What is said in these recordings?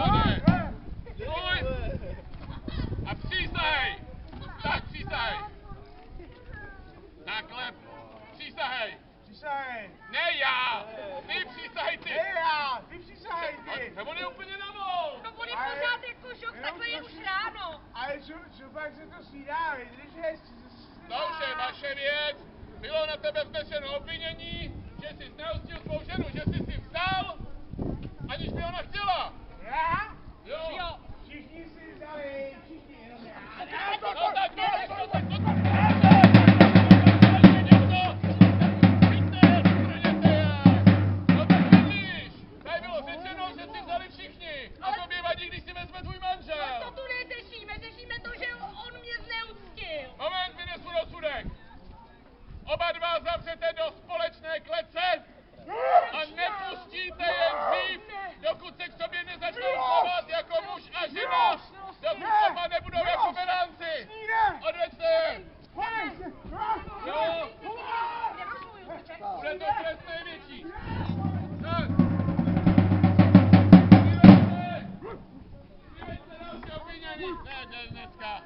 pohodě. Stůj. A přísahej. Tak, přísahej. Takhle. Přísahej. Přísahej. Ne já. Ty přísahej ty. Ne já, ty přísahej ty. No on je úplně na mou. No on je pořád jako žok, takhle je už ráno. Ale pak se to snídá, vydržeš. To už je vaše věc. Bylo na tebe vznešeno obvinění, že jsi zneužil svou ženu, že jsi si vzal, aniž by ona chtěla. Já? Jo. Všichni si vzali, všichni, jenom já. No tak, tady bylo řečeno, že si vzali všichni. A tobě vadí, když si vezme tvůj manžel. To tu neřešíme, řešíme to, že on mě zneuctil. Moment, vynesu rozsudek. Oba dva zavřete do společné klece a nepustíte je dřív, dokud se k sobě nezačnou chovat jako muž a žena, dokud oba nebudou jako beránci. Odveďte je. Jo. Bude to trest největší. Tak. Přijďte další obvinění. Ne, dneska.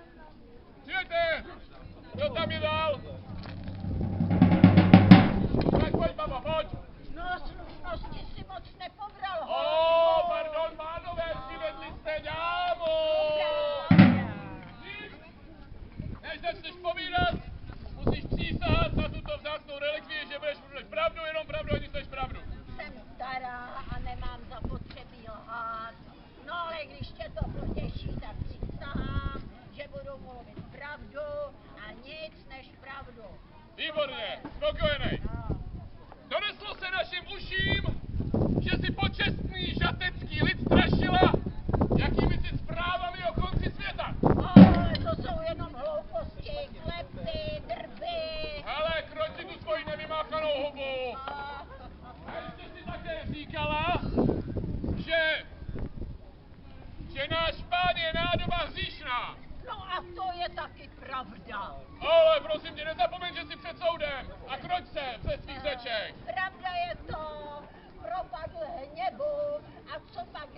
Přijďte. Kdo tam je dál? Tak pojď, baba, pojď. No, slušnosti si moc nepobral. Pardon, pánové, přivedli jste dámu. Než začneš povídat, musíš přísahat na tuto vzácnou relikvii, že budeš mluvit pravdu, jenom pravdu a nic než pravdu. Jsem stará a nemám zapotřebí lhát. No ale když tě to potěší, tak přísahám, že budu mluvit pravdu a nic než pravdu. Výborně, spokojenej. Doneslo se našim uším, že si počestný žatecký lid strašila jakými si zprávami o konci světa. Ale to jsou jenom hlouposti, klepy, drby. Ale kroť si tu svoji nevymáchanou hubu. A ještě si také říkala, že náš pán je nádoba hříšná. No a to je taky pravda. Ale prosím tě, nezapomeň, že jsi před soudem a kroť se ze svých řeček. Pravda je to, propadl hněvu a co pak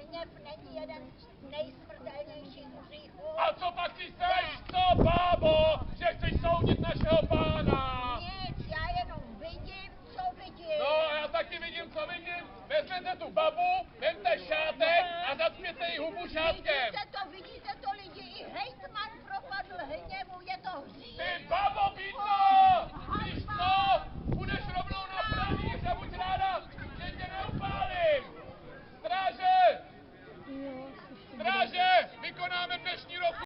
hněv není jeden z nejsmrtelnějších hříchů. A co pak ty seš, co, bábo, že chceš soudit našeho pána? Nic, já jenom vidím, co vidím. No, já taky vidím, co vidím. Vezměte tu babu, vemte šátek a zacpěte jí hubu šátkem. Vidíte to lidi, i hejtman propadl hněvu, je to hřích. Ty babo,